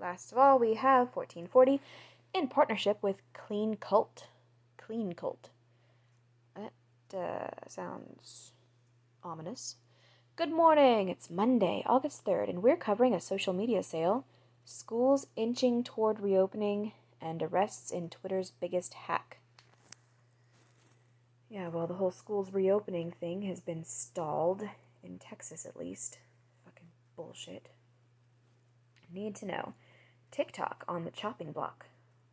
Last of all, we have 1440 in partnership with Clean Cult. Clean Cult. That sounds ominous. Good morning! It's Monday, August 3rd, and we're covering a social media sale, schools inching toward reopening, and arrests in Twitter's biggest hack. Yeah, well, the whole schools reopening thing has been stalled, in Texas at least. Fucking bullshit. Need to know. TikTok on the chopping block.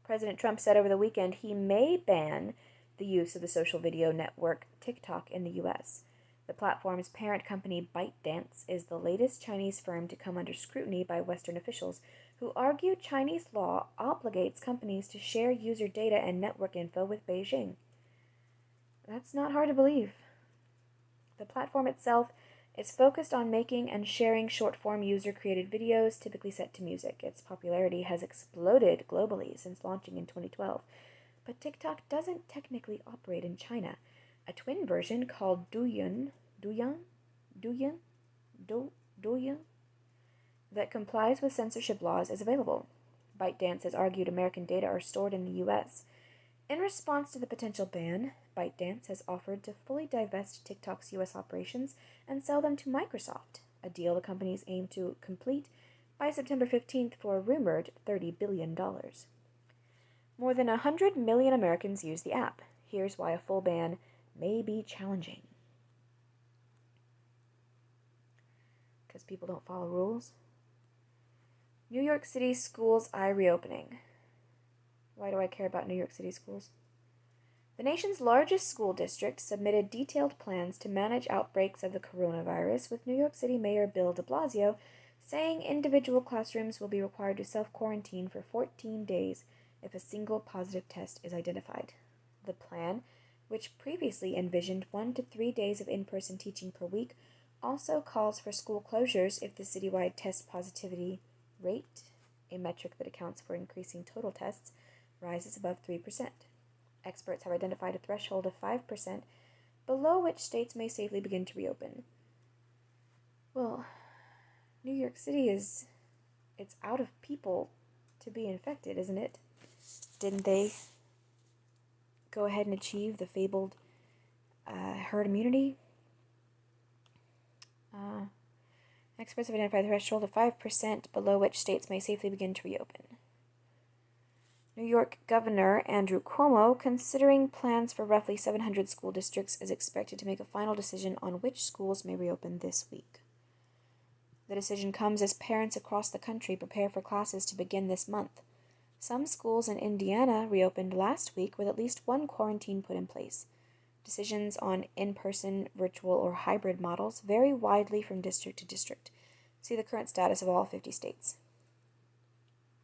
President Trump said over the weekend he may ban the use of the social video network TikTok in the U.S. The platform's parent company ByteDance is the latest Chinese firm to come under scrutiny by Western officials who argue Chinese law obligates companies to share user data and network info with Beijing. That's not hard to believe. The platform itself is focused on making and sharing short-form user-created videos typically set to music. Its popularity has exploded globally since launching in 2012, but TikTok doesn't technically operate in China. A twin version called Douyin that complies with censorship laws is available. ByteDance has argued American data are stored in the U.S. In response to the potential ban, ByteDance has offered to fully divest TikTok's U.S. operations and sell them to Microsoft, a deal the companies aim to complete by September 15th for a rumored $30 billion. More than 100 million Americans use the app. Here's why a full ban may be challenging. Because people don't follow rules. New York City schools eye reopening. Why do I care about New York City schools? The nation's largest school district submitted detailed plans to manage outbreaks of the coronavirus, with New York City Mayor Bill de Blasio saying individual classrooms will be required to self-quarantine for 14 days if a single positive test is identified. The plan, which previously envisioned 1 to 3 days of in-person teaching per week, also calls for school closures if the citywide test positivity rate, a metric that accounts for increasing total tests, rises above 3%. Experts have identified a threshold of 5%, below which states may safely begin to reopen. Well, New York City it's out of people to be infected, isn't it? Didn't they go ahead and achieve the fabled herd immunity? Experts have identified a threshold of 5%, below which states may safely begin to reopen. New York Governor Andrew Cuomo, considering plans for roughly 700 school districts, is expected to make a final decision on which schools may reopen this week. The decision comes as parents across the country prepare for classes to begin this month. Some schools in Indiana reopened last week with at least one quarantine put in place. Decisions on in-person, virtual, or hybrid models vary widely from district to district. See the current status of all 50 states.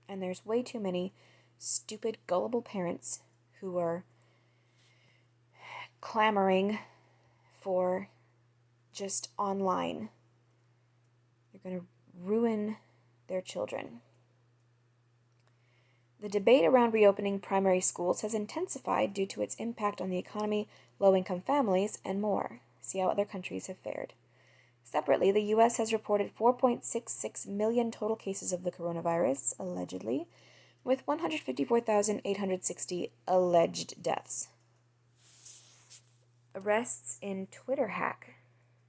And there's way too many stupid, gullible parents who are clamoring for just online. They're going to ruin their children. The debate around reopening primary schools has intensified due to its impact on the economy, low-income families, and more. See how other countries have fared. Separately, the U.S. has reported 4.66 million total cases of the coronavirus, allegedly, with 154,860 alleged deaths. Arrests in Twitter hack.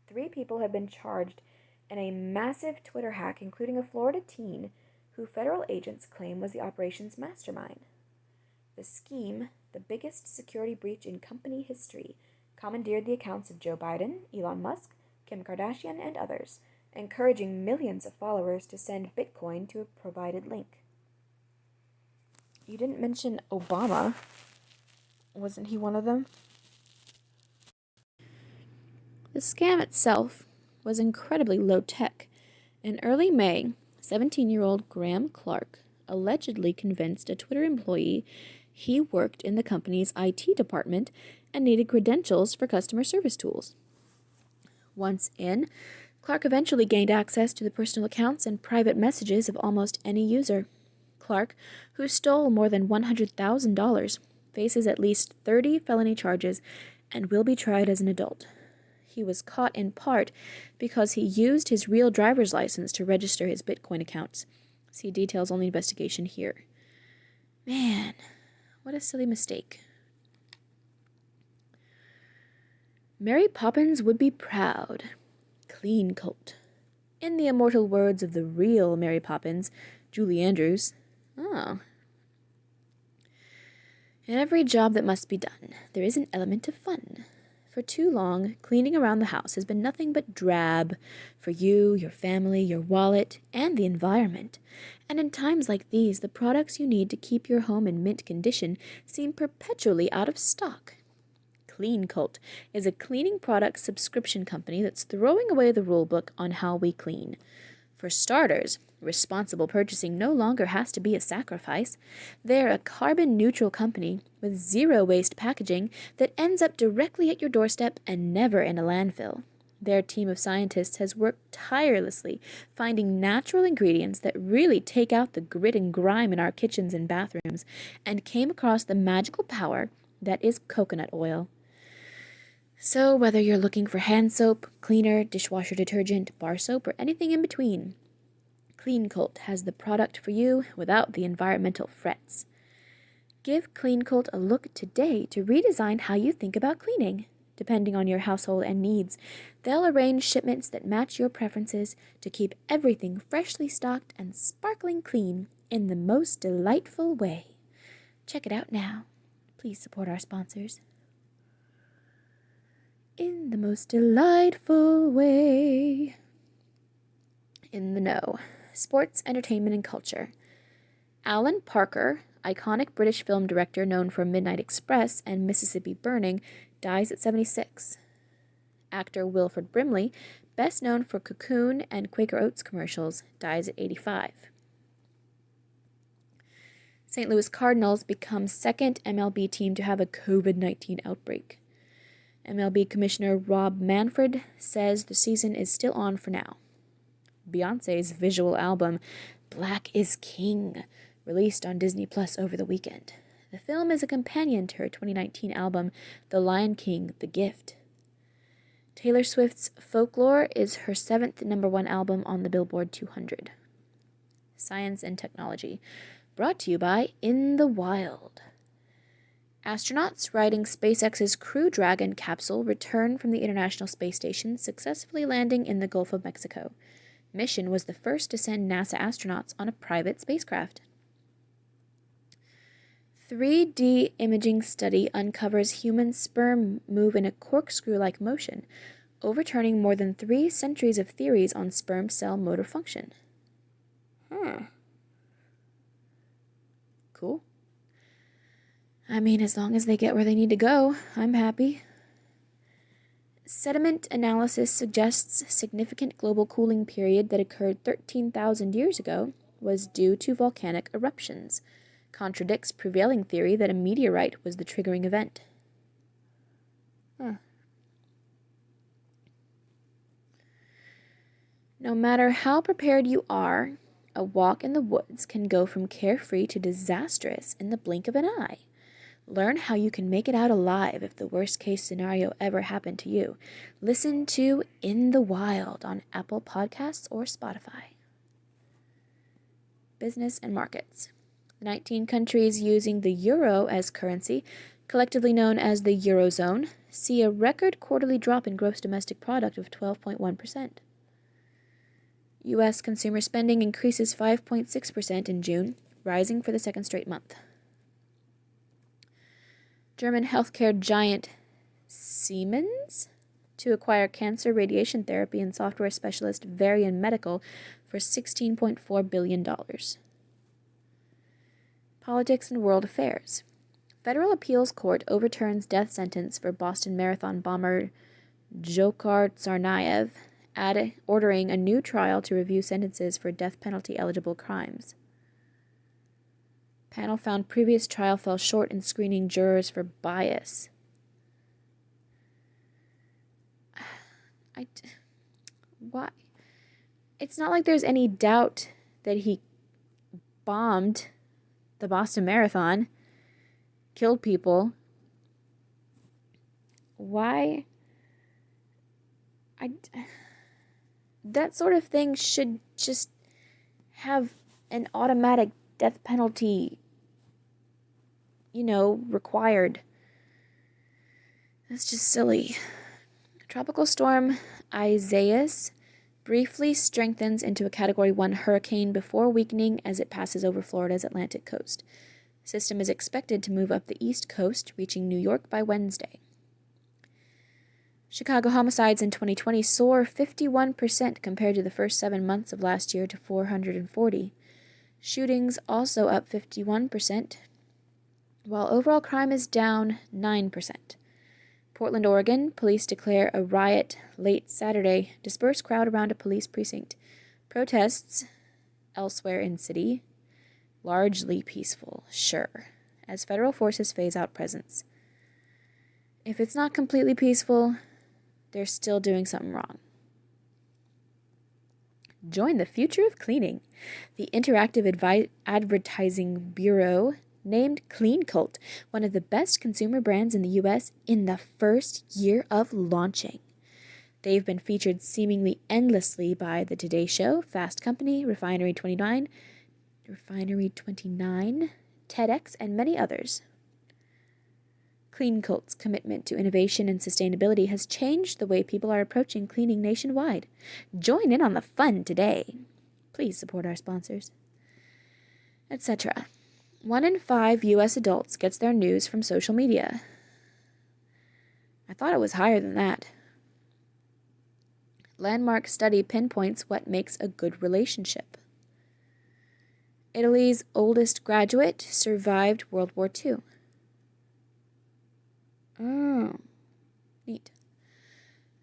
3 people have been charged in a massive Twitter hack, including a Florida teen who federal agents claim was the operation's mastermind. The scheme, the biggest security breach in company history, commandeered the accounts of Joe Biden, Elon Musk, Kim Kardashian, and others, encouraging millions of followers to send Bitcoin to a provided link. You didn't mention Obama. Wasn't he one of them? The scam itself was incredibly low-tech. In early May, 17-year-old Graham Clark allegedly convinced a Twitter employee he worked in the company's IT department and needed credentials for customer service tools. Once in, Clark eventually gained access to the personal accounts and private messages of almost any user. Clark, who stole more than $100,000, faces at least 30 felony charges and will be tried as an adult. He was caught in part because he used his real driver's license to register his Bitcoin accounts. See details on the investigation here. Man, what a silly mistake. Mary Poppins would be proud. Clean coat. In the immortal words of the real Mary Poppins, Julie Andrews. Oh. In every job that must be done, there is an element of fun. For too long, cleaning around the house has been nothing but drab for you, your family, your wallet, and the environment. And in times like these, the products you need to keep your home in mint condition seem perpetually out of stock. Clean Cult is a cleaning product subscription company that's throwing away the rulebook on how we clean. For starters, responsible purchasing no longer has to be a sacrifice. They're a carbon-neutral company with zero-waste packaging that ends up directly at your doorstep and never in a landfill. Their team of scientists has worked tirelessly finding natural ingredients that really take out the grit and grime in our kitchens and bathrooms, and came across the magical power that is coconut oil. So whether you're looking for hand soap, cleaner, dishwasher detergent, bar soap, or anything in between, Clean Cult has the product for you without the environmental frets. Give Clean Cult a look today to redesign how you think about cleaning. Depending on your household and needs, they'll arrange shipments that match your preferences to keep everything freshly stocked and sparkling clean in the most delightful way. Check it out now. Please support our sponsors. In the most delightful way. In the know. Sports, entertainment, and culture. Alan Parker, iconic British film director known for Midnight Express and Mississippi Burning, dies at 76. Actor Wilford Brimley, best known for Cocoon and Quaker Oats commercials, dies at 85. St. Louis Cardinals become second MLB team to have a COVID-19 outbreak. MLB Commissioner Rob Manfred says the season is still on for now. Beyoncé's visual album, Black is King, released on Disney Plus over the weekend. The film is a companion to her 2019 album, The Lion King, The Gift. Taylor Swift's Folklore is her 7th #1 album on the Billboard 200. Science and technology, brought to you by In the Wild. Astronauts riding SpaceX's Crew Dragon capsule return from the International Space Station, successfully landing in the Gulf of Mexico. Mission was the first to send NASA astronauts on a private spacecraft. 3D imaging study uncovers human sperm move in a corkscrew-like motion, overturning more than 3 centuries of theories on sperm cell motor function. Cool. I mean, as long as they get where they need to go, I'm happy. Sediment analysis suggests significant global cooling period that occurred 13,000 years ago was due to volcanic eruptions. Contradicts prevailing theory that a meteorite was the triggering event. No matter how prepared you are, a walk in the woods can go from carefree to disastrous in the blink of an eye. Learn how you can make it out alive if the worst-case scenario ever happened to you. Listen to In the Wild on Apple Podcasts or Spotify. Business and markets. 19 countries using the euro as currency, collectively known as the Eurozone, see a record quarterly drop in gross domestic product of 12.1%. U.S. consumer spending increases 5.6% in June, rising for the second straight month. German healthcare giant Siemens to acquire cancer radiation therapy and software specialist Varian Medical for $16.4 billion. Politics and world affairs. Federal appeals court overturns death sentence for Boston Marathon bomber Dzhokhar Tsarnaev, ordering a new trial to review sentences for death penalty eligible crimes. Panel found previous trial fell short in screening jurors for bias. Why? It's not like there's any doubt that he bombed the Boston Marathon, killed people. Why? That sort of thing should just have an automatic death penalty, required. That's just silly. Tropical storm Isaias briefly strengthens into a Category 1 hurricane before weakening as it passes over Florida's Atlantic coast. The system is expected to move up the east coast, reaching New York by Wednesday. Chicago homicides in 2020 soar 51% compared to the first 7 months of last year to 440. Shootings also up 51%, while overall crime is down 9%. Portland, Oregon, police declare a riot late Saturday, disperse crowd around a police precinct. Protests elsewhere in city, largely peaceful, sure, as federal forces phase out presence. If it's not completely peaceful, they're still doing something wrong. Join the future of cleaning. The Interactive Advertising Bureau named Clean Cult one of the best consumer brands in the U.S. in the first year of launching. They've been featured seemingly endlessly by The Today Show, Fast Company, Refinery 29, TEDx, and many others. Clean Cult's commitment to innovation and sustainability has changed the way people are approaching cleaning nationwide. Join in on the fun today. Please support our sponsors. Etc. 1 in 5 U.S. adults gets their news from social media. I thought it was higher than that. Landmark study pinpoints what makes a good relationship. Italy's oldest graduate survived World War II. Oh, neat.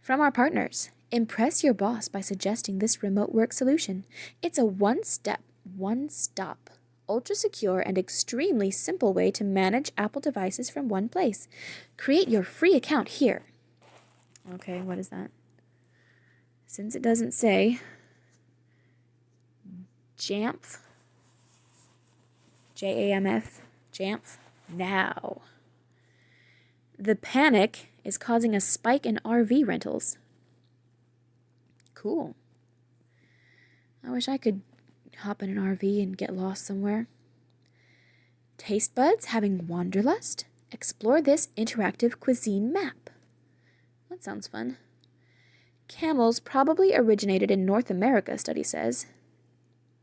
From our partners, impress your boss by suggesting this remote work solution. It's a one-stop, ultra-secure, and extremely simple way to manage Apple devices from one place. Create your free account here. Okay, what is that? Since it doesn't say, Jamf, Jamf, Jamf, now. The panic is causing a spike in RV rentals. Cool. I wish I could hop in an RV and get lost somewhere. Taste buds having wanderlust? Explore this interactive cuisine map. That sounds fun. Camels probably originated in North America, study says.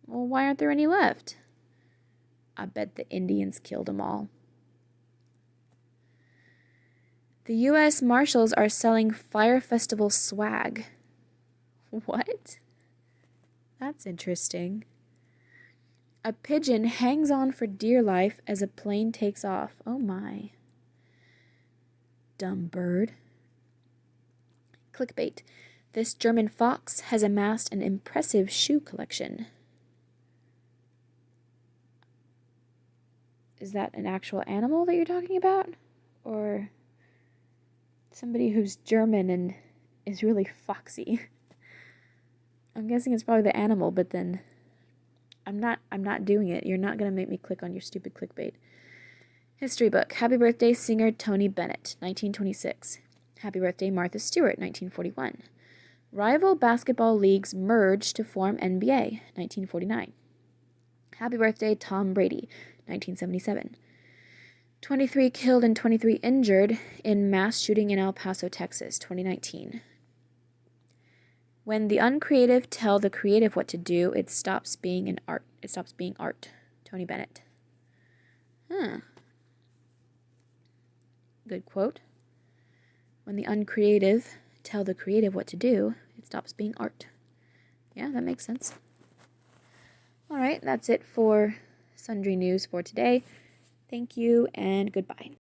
Well, why aren't there any left? I bet the Indians killed them all. The U.S. Marshals are selling Fire Festival swag. What? That's interesting. A pigeon hangs on for dear life as a plane takes off. Oh my. Dumb bird. Clickbait. This German fox has amassed an impressive shoe collection. Is that an actual animal that you're talking about? Or somebody who's German and is really foxy? I'm guessing it's probably the animal, but then I'm not doing it. You're not going to make me click on your stupid clickbait. History book. Happy birthday, singer Tony Bennett, 1926. Happy birthday, Martha Stewart, 1941. Rival basketball leagues merged to form NBA, 1949. Happy birthday, Tom Brady, 1977. 23 killed and 23 injured in mass shooting in El Paso, Texas, 2019. When the uncreative tell the creative what to do, it stops being art. Tony Bennett. Good quote. When the uncreative tell the creative what to do, it stops being art. Yeah, that makes sense. All right, that's it for Sundry News for today. Thank you and goodbye.